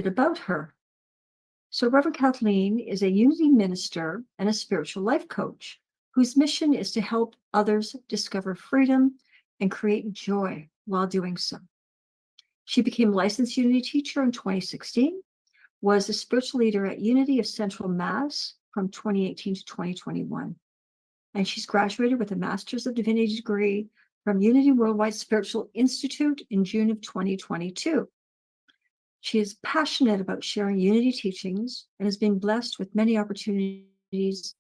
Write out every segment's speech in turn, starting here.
about her. So, Reverend Kathleen is a unity minister and a spiritual life coach whose mission is to help others discover freedom and create joy while doing so. She became a licensed unity teacher in 2016, was a spiritual leader at Unity of Central Mass from 2018 to 2021. And she's graduated with a Master's of Divinity degree from Unity Worldwide Spiritual Institute in June of 2022. She is passionate about sharing unity teachings and has been blessed with many opportunities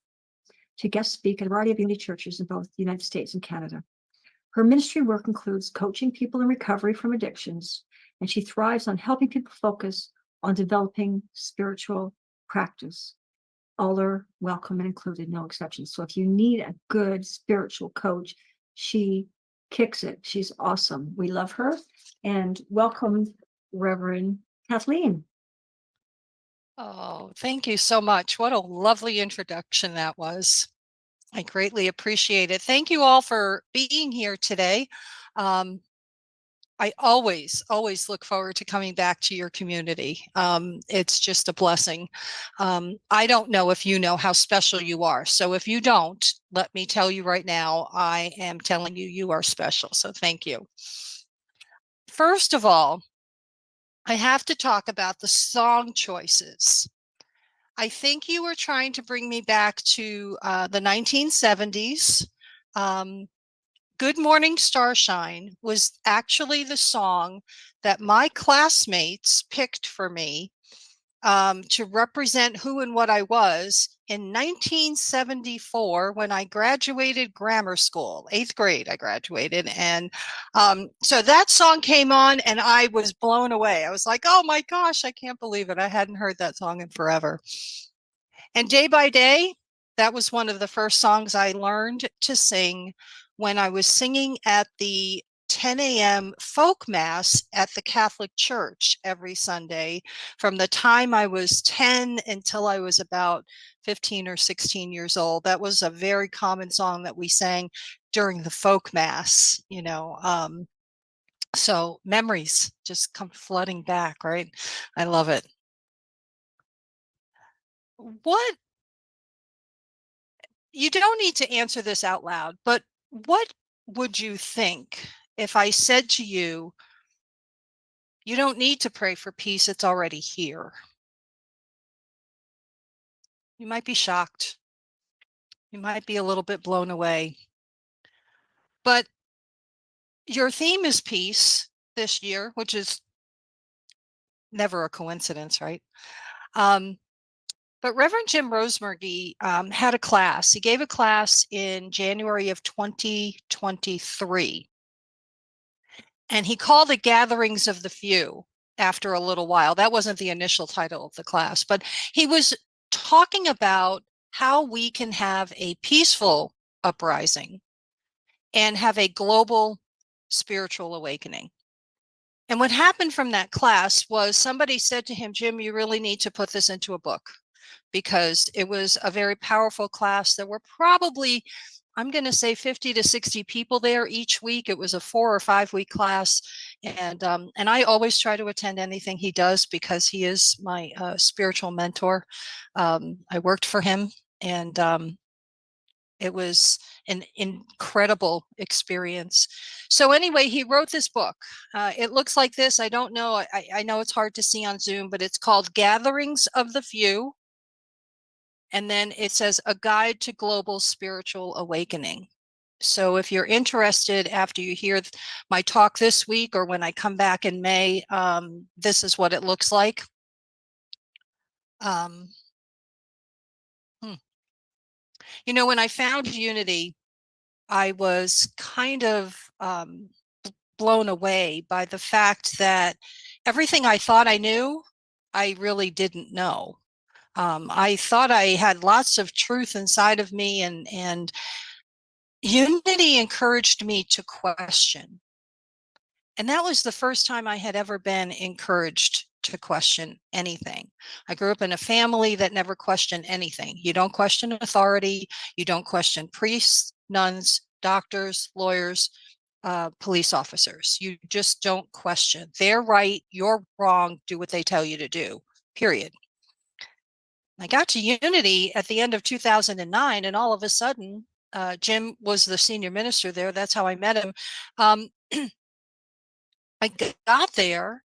to guest speak at a variety of unity churches in both the United States and Canada. Her ministry work includes coaching people in recovery from addictions, and she thrives on helping people focus on developing spiritual practice. All are welcome and included, no exceptions. So if you need a good spiritual coach, she kicks it. She's awesome. We love her. And welcome, Reverend Kathleen. Oh, thank you so much. What a lovely introduction that was. I greatly appreciate it. Thank you all for being here today. I always look forward to coming back to your community. It's just a blessing. I don't know if you know how special you are. So if you don't, let me tell you right now, I am telling you, you are special. So thank you. First of all, I have to talk about the song choices. I think you were trying to bring me back to the 1970s. Good Morning Starshine was actually the song that my classmates picked for me to represent who and what I was in 1974 when I graduated grammar school, 8th grade I graduated. And so that song came on and I was blown away. I was like, oh my gosh, I can't believe it. I hadn't heard that song in forever. And Day by Day, that was one of the first songs I learned to sing when I was singing at the 10 a.m. folk mass at the Catholic Church every Sunday from the time I was 10 until I was about 15 or 16 years old. That was a very common song that we sang during the folk mass, you know. So memories just come flooding back, right? I love it. What You don't need to answer this out loud, but what would you think if I said to you, you don't need to pray for peace, it's already here? You might be shocked. You might be a little bit blown away. But your theme is peace this year, which is never a coincidence, right? But Reverend Jim Rosemurgy had a class. He gave a class in January of 2023. And he called it Gatherings of the Few after a little while. That wasn't the initial title of the class, but he was talking about how we can have a peaceful uprising and have a global spiritual awakening. And what happened from that class was somebody said to him, Jim, you really need to put this into a book, because it was a very powerful class. There were probably, I'm going to say 50 to 60 people there each week. It was a 4 or 5 week class. And I always try to attend anything he does because he is my spiritual mentor. I worked for him, and it was an incredible experience. So anyway, he wrote this book. It looks like this. I don't know. I know it's hard to see on Zoom, but it's called Gatherings of the Few. And then it says A Guide to Global Spiritual Awakening. So if you're interested after you hear my talk this week or when I come back in May, this is what it looks like. You know, when I found Unity, I was kind of blown away by the fact that everything I thought I knew, I really didn't know. I thought I had lots of truth inside of me, and Unity encouraged me to question. And that was the first time I had ever been encouraged to question anything. I grew up in a family that never questioned anything. You don't question authority. You don't question priests, nuns, doctors, lawyers. police officers. You just don't question. They're right, you're wrong, do what they tell you to do, period. I got to Unity at the end of 2009, and all of a sudden, Jim was the senior minister there. That's how I met him. I got there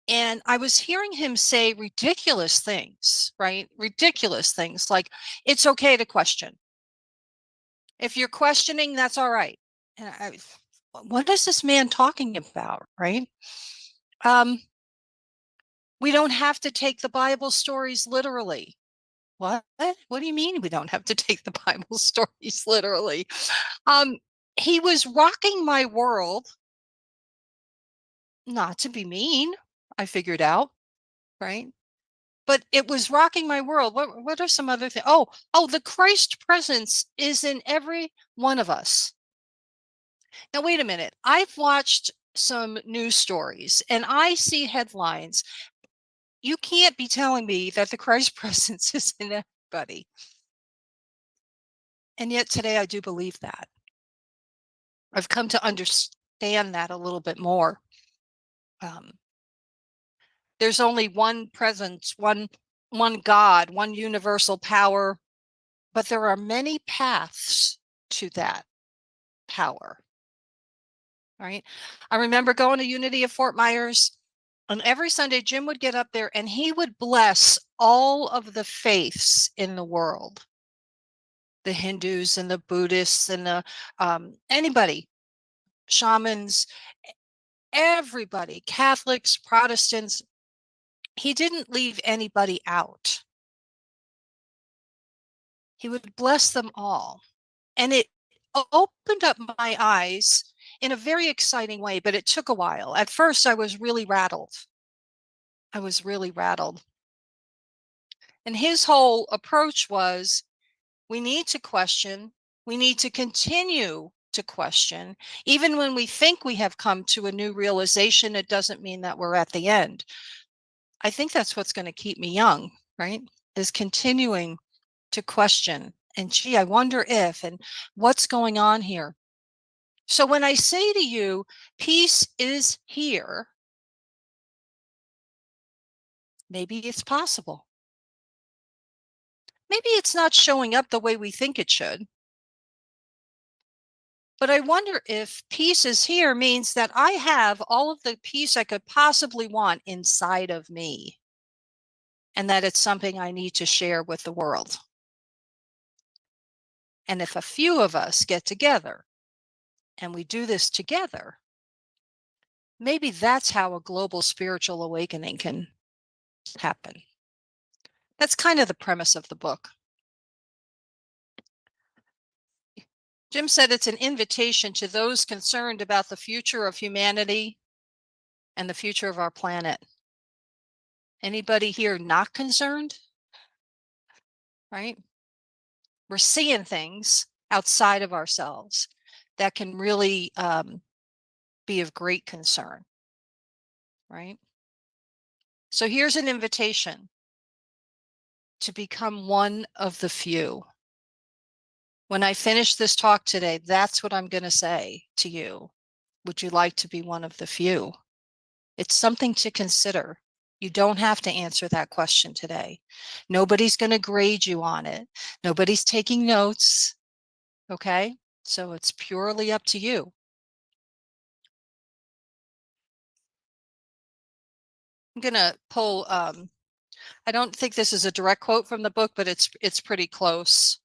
and I was hearing him say ridiculous things, right? Ridiculous things like, it's okay to question. If you're questioning, that's all right. And what is this man talking about, right? We don't have to take the Bible stories literally. What? What do you mean we don't have to take the Bible stories literally? He was rocking my world, not to be mean, I figured out, right? But it was rocking my world. What are some other things? Oh, the Christ presence is in every one of us. Now, wait a minute. I've watched some news stories and I see headlines. You can't be telling me that the Christ presence is in everybody. And yet today I do believe that. I've come to understand that a little bit more. There's only one presence, one God, one universal power, but there are many paths to that power. Right? I remember going to Unity of Fort Myers, and every Sunday Jim would get up there and he would bless all of the faiths in the world. The Hindus and the Buddhists and the anybody, shamans, everybody, Catholics, Protestants. He didn't leave anybody out. He would bless them all. And it opened up my eyes in a very exciting way, but it took a while. At first, I was really rattled. And his whole approach was, we need to question. We need to continue to question. Even when we think we have come to a new realization, it doesn't mean that we're at the end. I think that's what's going to keep me young, right? Is continuing to question. And gee, I wonder if, and what's going on here? So when I say to you, peace is here, maybe it's possible. Maybe it's not showing up the way we think it should. But I wonder if peace is here means that I have all of the peace I could possibly want inside of me, and that it's something I need to share with the world. And if a few of us get together and we do this together, maybe that's how a global spiritual awakening can happen. That's kind of the premise of the book. Jim said it's an invitation to those concerned about the future of humanity and the future of our planet. Anybody here not concerned? Right? We're seeing things outside of ourselves that can really be of great concern. Right? So here's an invitation to become one of the few. When I finish this talk today, that's what I'm going to say to you. Would you like to be one of the few? It's something to consider. You don't have to answer that question today. Nobody's going to grade you on it. Nobody's taking notes. Okay? So it's purely up to you. I'm going to pull, I don't think this is a direct quote from the book, but it's pretty close.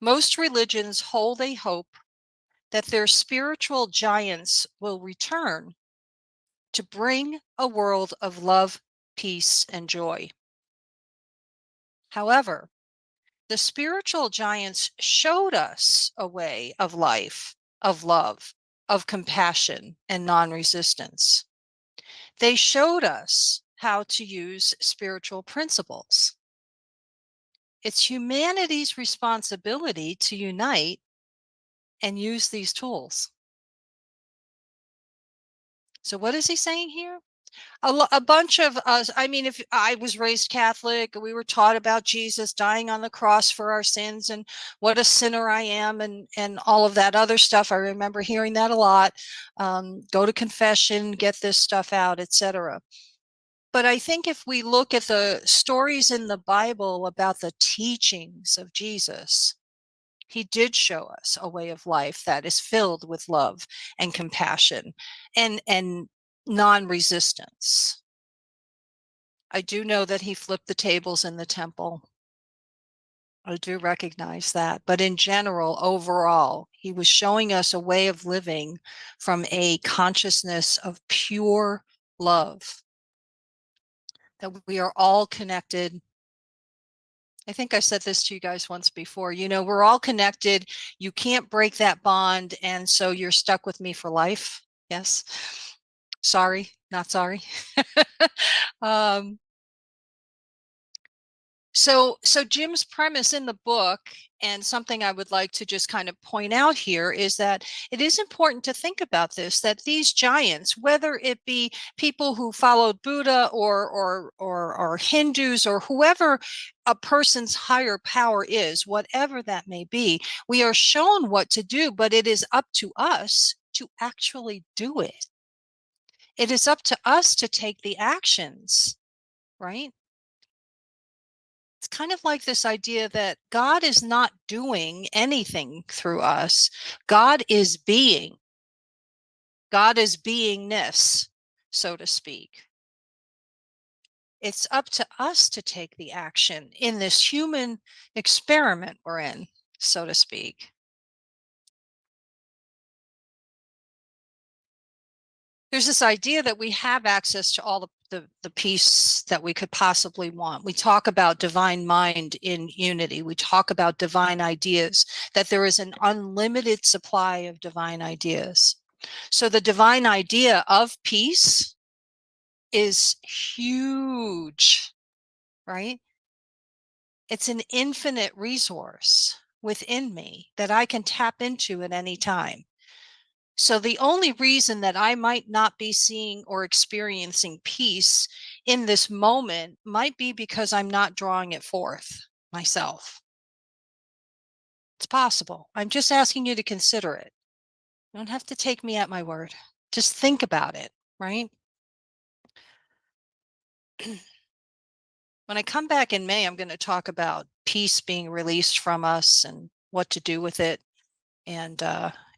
Most religions hold a hope that their spiritual giants will return to bring a world of love, peace, and joy. However, the spiritual giants showed us a way of life, of love, of compassion, and non-resistance. They showed us how to use spiritual principles. It's humanity's responsibility to unite and use these tools. So what is he saying here? A bunch of us. I mean, if I was raised Catholic, we were taught about Jesus dying on the cross for our sins and what a sinner I am, and all of that other stuff. I remember hearing that a lot. Go to confession, get this stuff out, etc. But I think if we look at the stories in the Bible about the teachings of Jesus, he did show us a way of life that is filled with love and compassion and non-resistance. I do know that he flipped the tables in the temple. I do recognize that. But in general, overall, he was showing us a way of living from a consciousness of pure love, that we are all connected. I think I said this to you guys once before. We're all connected. You can't break that bond. And so you're stuck with me for life. Yes. Sorry, not sorry. um, So Jim's premise in the book, and something I would like to just kind of point out here, is that it is important to think about this, that these giants, whether it be people who followed Buddha or Hindus or whoever a person's higher power is, whatever that may be, we are shown what to do, but it is up to us to actually do it. It is up to us to take the actions, right? It's kind of like this idea that God is not doing anything through us. God is being. God is beingness, so to speak. It's up to us to take the action in this human experiment we're in, so to speak. There's this idea that we have access to all the peace that we could possibly want. We talk about divine mind in unity. We talk about divine ideas, that there is an unlimited supply of divine ideas. So the divine idea of peace is huge, right? It's an infinite resource within me that I can tap into at any time. So the only reason that I might not be seeing or experiencing peace in this moment might be because I'm not drawing it forth myself. It's possible. I'm just asking you to consider it. You don't have to take me at my word. Just think about it, right? When I come back in May, I'm going to talk about peace being released from us and what to do with it. And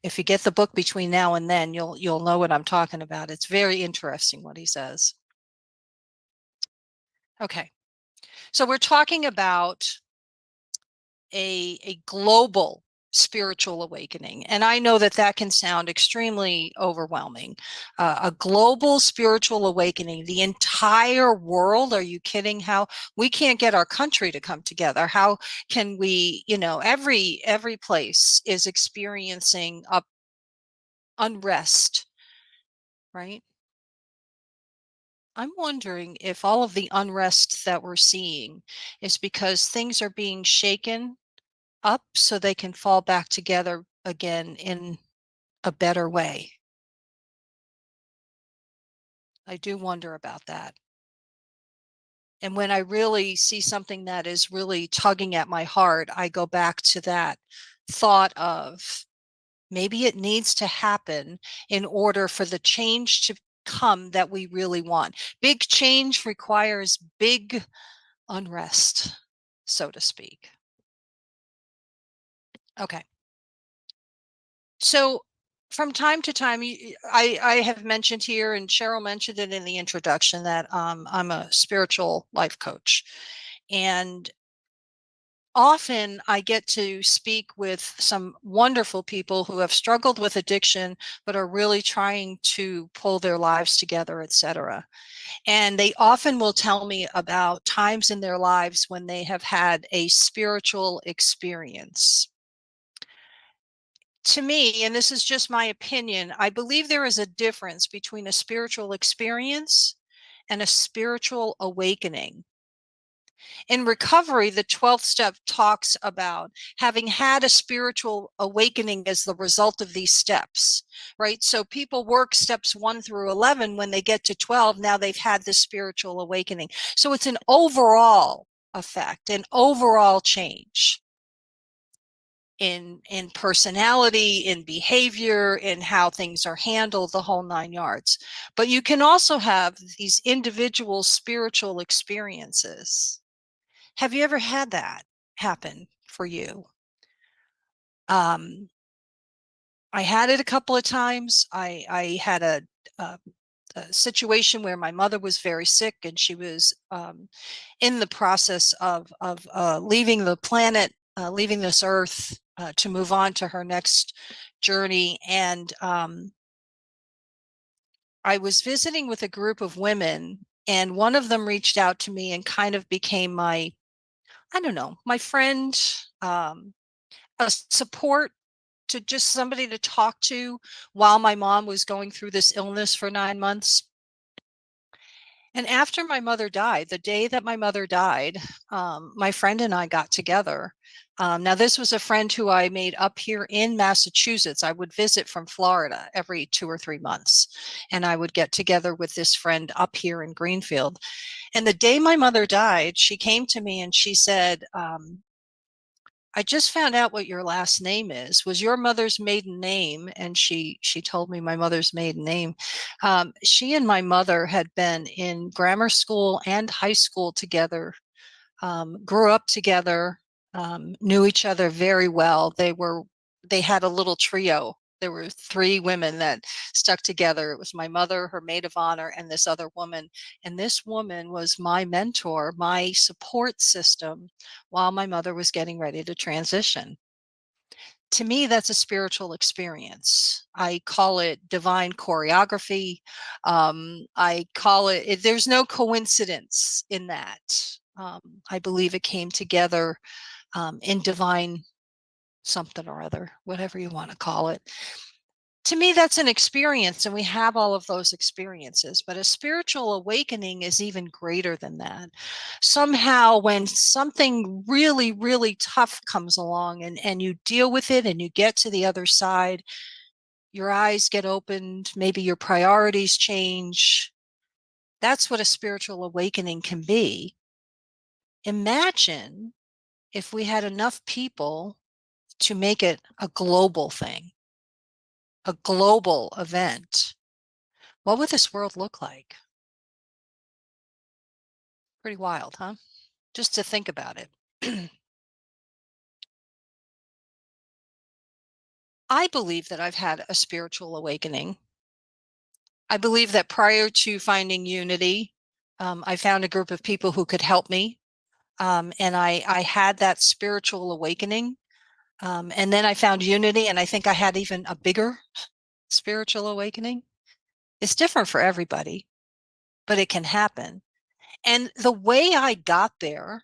if you get the book between now and then, you'll know what I'm talking about. It's very interesting what he says. Okay, so we're talking about a global spiritual awakening, and I know that that can sound extremely overwhelming. A global spiritual awakening, the entire world. Are you kidding? How we can't get our country to come together? How can we? Every place is experiencing unrest, right? I'm wondering if all of the unrest that we're seeing is because things are being shaken up so they can fall back together again in a better way. I do wonder about that. And when I really see something that is really tugging at my heart, I go back to that thought of maybe it needs to happen in order for the change to come that we really want. Big change requires big unrest, so to speak. Okay. So from time to time, I have mentioned here, and Cheryl mentioned it in the introduction, that I'm a spiritual life coach. And often I get to speak with some wonderful people who have struggled with addiction, but are really trying to pull their lives together, etc. And they often will tell me about times in their lives when they have had a spiritual experience. To me, and this is just my opinion, I believe there is a difference between a spiritual experience and a spiritual awakening. In recovery, the 12th step talks about having had a spiritual awakening as the result of these steps, right? So people work steps 1 through 11. When they get to 12, now they've had this spiritual awakening. So it's an overall effect, an overall change in personality, in behavior, in how things are handled, the whole 9 yards. But you can also have these individual spiritual experiences. Have you ever had that happen for you? I had it a couple of times. I had a situation where my mother was very sick, and she was in the process of leaving the planet, leaving this earth to move on to her next journey. And I was visiting with a group of women, and one of them reached out to me and kind of became my, I don't know, my friend, a support, to just somebody to talk to while my mom was going through this illness for 9 months. And after my mother died, the day that my mother died, my friend and I got together. Now, this was a friend who I made up here in Massachusetts. I would visit from Florida every 2 or 3 months, and I would get together with this friend up here in Greenfield. And the day my mother died, she came to me and she said, I just found out what your last name is. Was your mother's maiden name? And she told me my mother's maiden name. She and my mother had been in grammar school and high school together, grew up together, knew each other very well. They had a little trio. There were 3 women that stuck together. It was my mother, her maid of honor, and this other woman. And this woman was my mentor, my support system while my mother was getting ready to transition. To me, that's a spiritual experience. I call it divine choreography. I call it, there's no coincidence in that. I believe it came together in divine something or other, whatever you want to call it. To me, that's an experience, and we have all of those experiences. But a spiritual awakening is even greater than that. Somehow, when something really, really tough comes along, and you deal with it and you get to the other side, your eyes get opened, maybe your priorities change. That's what a spiritual awakening can be. Imagine if we had enough people to make it a global thing, a global event. What would this world look like? Pretty wild, huh? Just to think about it. I believe that I've had a spiritual awakening. I believe that prior to finding unity, I found a group of people who could help me. And I had that spiritual awakening. And then I found unity, and I think I had even a bigger spiritual awakening. It's different for everybody, but it can happen. And the way I got there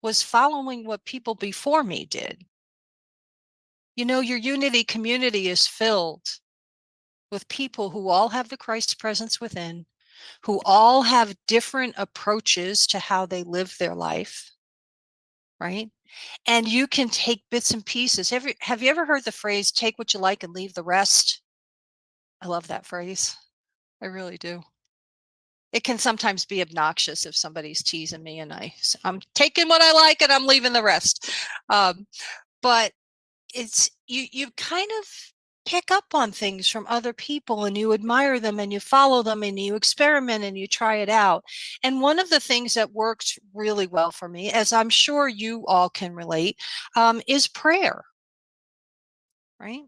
was following what people before me did. You know, your unity community is filled with people who all have the Christ presence within, who all have different approaches to how they live their life, right? And you can take bits and pieces. Have you ever heard the phrase, take what you like and leave the rest? I love that phrase. I really do. It can sometimes be obnoxious if somebody's teasing me and I'm taking what I like and I'm leaving the rest. But it's you kind of pick up on things from other people, and you admire them and you follow them and you experiment and you try it out. And one of the things that worked really well for me, as I'm sure you all can relate, is prayer, right?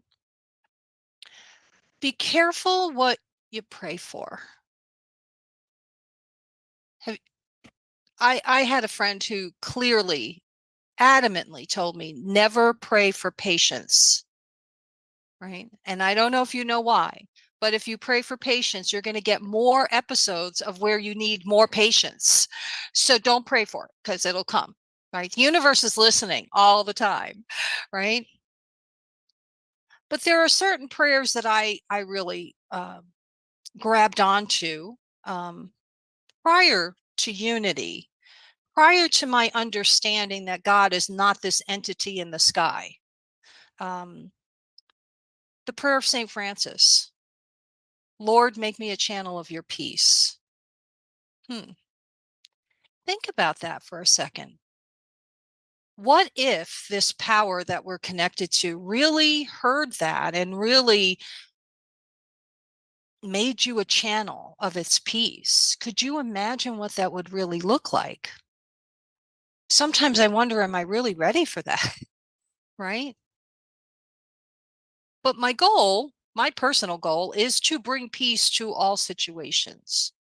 Be careful what you pray for. Have, I had a friend who clearly, adamantly told me never pray for patience, right? And I don't know if you know why, but if you pray for patience, you're going to get more episodes of where you need more patience. So don't pray for it, because it'll come, right? The universe is listening all the time, right? But there are certain prayers that I really grabbed onto prior to unity, prior to my understanding that God is not this entity in the sky. The prayer of St. Francis, Lord, make me a channel of your peace. Think about that for a second. What if this power that we're connected to really heard that and really made you a channel of its peace? Could you imagine what that would really look like? Sometimes I wonder, am I really ready for that? Right? But my goal, my personal goal, is to bring peace to all situations.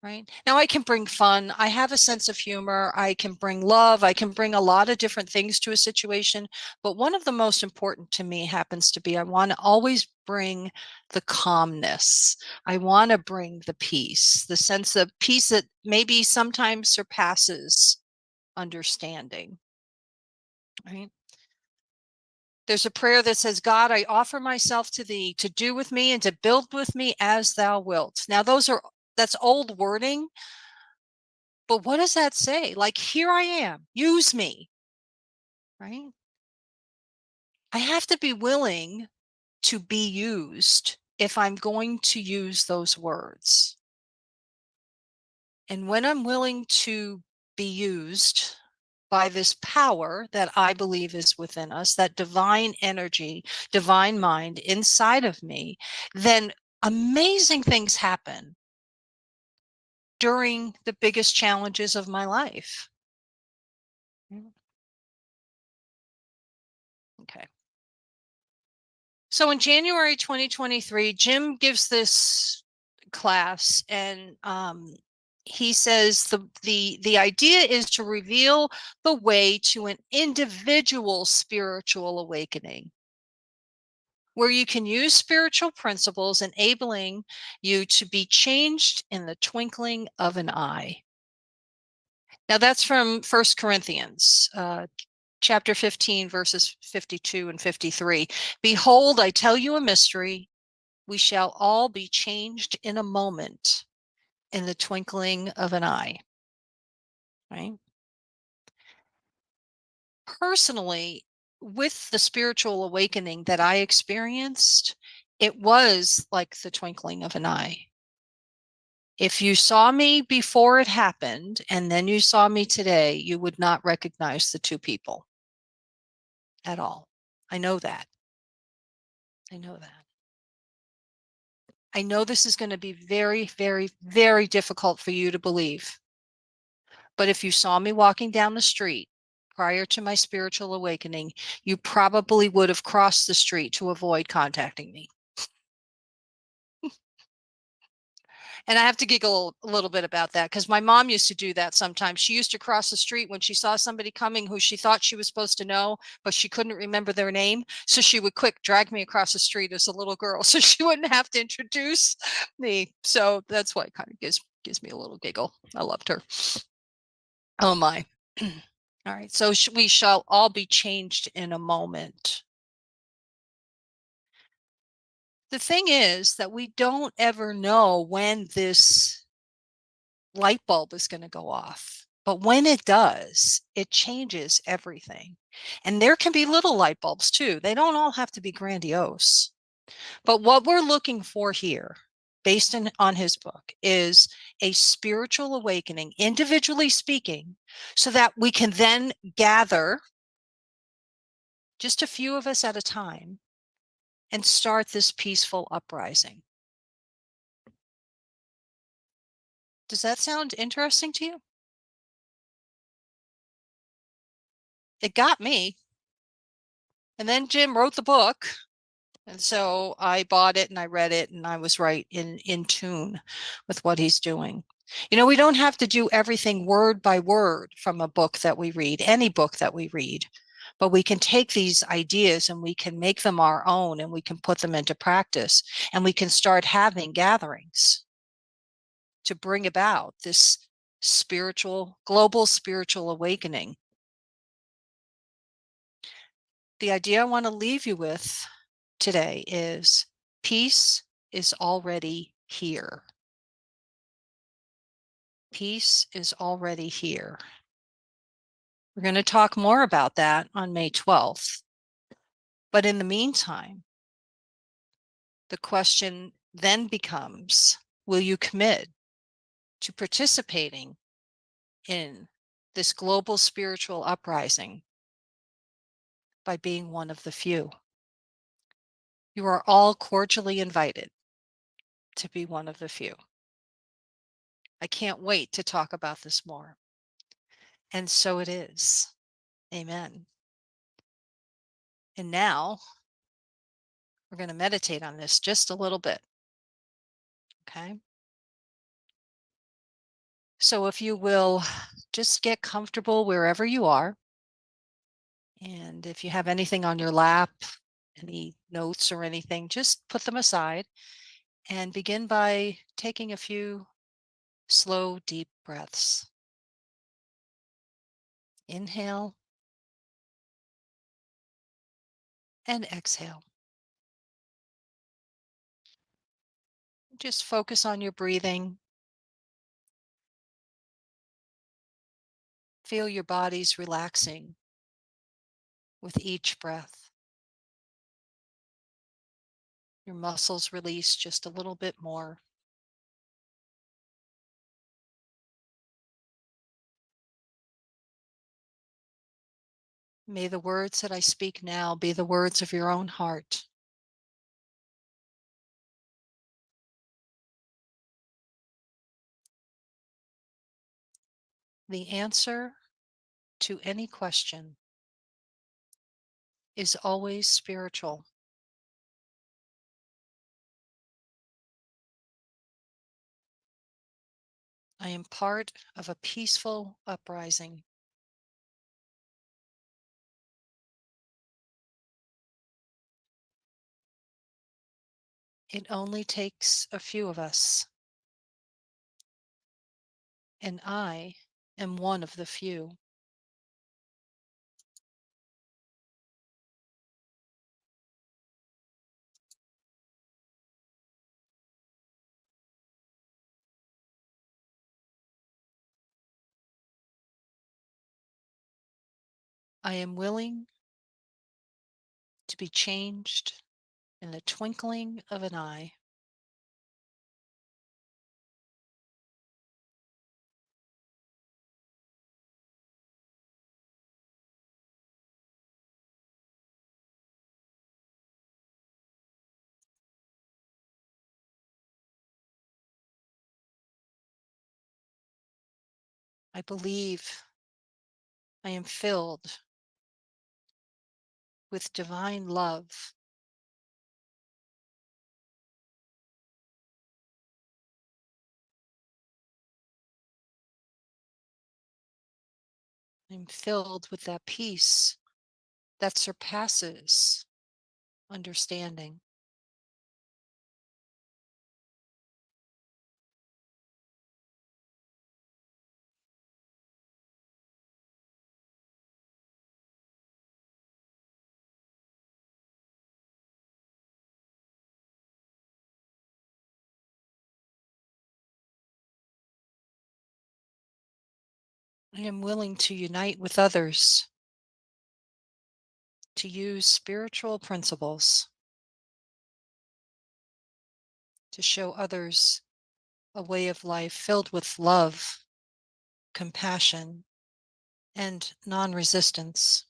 Right? Now I can bring fun. I have a sense of humor. I can bring love. I can bring a lot of different things to a situation. But one of the most important to me happens to be I want to always bring the calmness. I want to bring the peace, the sense of peace that maybe sometimes surpasses understanding. Right? There's a prayer that says, God, I offer myself to thee to do with me and to build with me as thou wilt. Now that's old wording. But what does that say? Like, here I am, use me, right? I have to be willing to be used if I'm going to use those words. And when I'm willing to be used by this power that I believe is within us, that divine energy, divine mind inside of me, then amazing things happen during the biggest challenges of my life. Okay. So in January 2023, Jim gives this class, and he says the idea is to reveal the way to an individual spiritual awakening, where you can use spiritual principles enabling you to be changed in the twinkling of an eye. Now that's from 1 Corinthians chapter 15, verses 52 and 53. Behold, I tell you a mystery. We shall all be changed in a moment, in the twinkling of an eye. Right? Personally, with the spiritual awakening that I experienced, it was like the twinkling of an eye. If you saw me before it happened and then you saw me today, you would not recognize the two people at all. I know that. I know that. I know this is going to be very, very, very difficult for you to believe. But if you saw me walking down the street prior to my spiritual awakening, you probably would have crossed the street to avoid contacting me. And I have to giggle a little bit about that because my mom used to do that sometimes. She used to cross the street when she saw somebody coming who she thought she was supposed to know, but she couldn't remember their name. So she would quick drag me across the street as a little girl so she wouldn't have to introduce me. So that's why it kind of gives me a little giggle. I loved her. Oh my. All right. So we shall all be changed in a moment. The thing is that we don't ever know when this light bulb is going to go off. But when it does, it changes everything. And there can be little light bulbs too. They don't all have to be grandiose. But what we're looking for here, based on his book, is a spiritual awakening, individually speaking, so that we can then gather just a few of us at a time and start this peaceful uprising. Does that sound interesting to you? It got me. And then Jim wrote the book. And so I bought it and I read it and I was right in tune with what he's doing. You know, we don't have to do everything word by word from a book that we read, any book that we read, but we can take these ideas and we can make them our own and we can put them into practice and we can start having gatherings to bring about this global spiritual awakening. The idea I want to leave you with today is peace is already here. Peace is already here. We're going to talk more about that on May 12th. But in the meantime, the question then becomes, will you commit to participating in this global spiritual uprising by being one of the few? You are all cordially invited to be one of the few. I can't wait to talk about this more. And so it is. Amen. And now we're going to meditate on this just a little bit. Okay. So if you will just get comfortable wherever you are. And if you have anything on your lap, any notes or anything, just put them aside and begin by taking a few slow, deep breaths. Inhale and exhale. Just focus on your breathing. Feel your body's relaxing with each breath. Your muscles release just a little bit more. May the words that I speak now be the words of your own heart. The answer to any question is always spiritual. I am part of a peaceful uprising. It only takes a few of us, and I am one of the few. I am willing to be changed in the twinkling of an eye. I believe I am filled with divine love. I'm filled with that peace that surpasses understanding. I am willing to unite with others to use spiritual principles to show others a way of life filled with love, compassion, and non-resistance.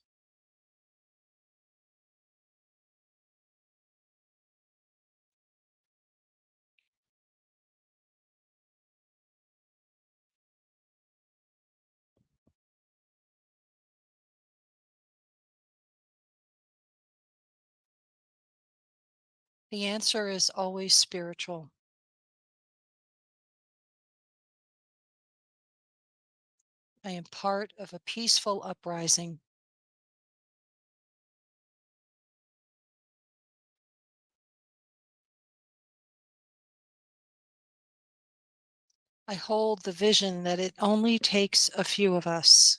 The answer is always spiritual. I am part of a peaceful uprising. I hold the vision that it only takes a few of us,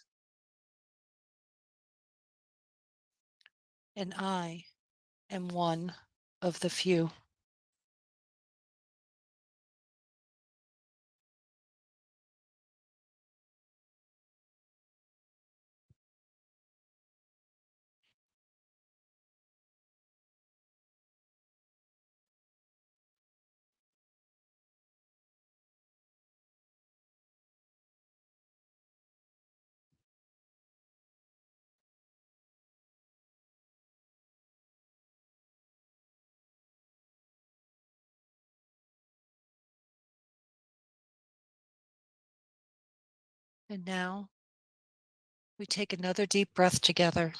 and I am one of the few. And now we take another deep breath together.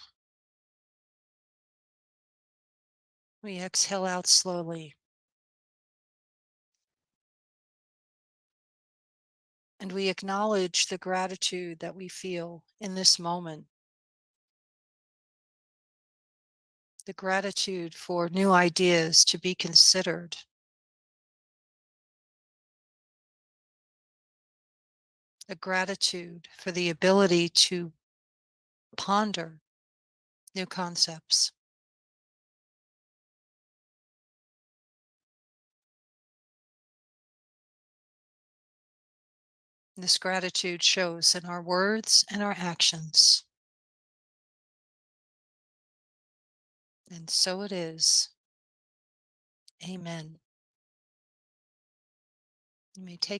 We exhale out slowly. And we acknowledge the gratitude that we feel in this moment. The gratitude for new ideas to be considered. The gratitude for the ability to ponder new concepts. This gratitude shows in our words and our actions. And so it is. Amen. You may take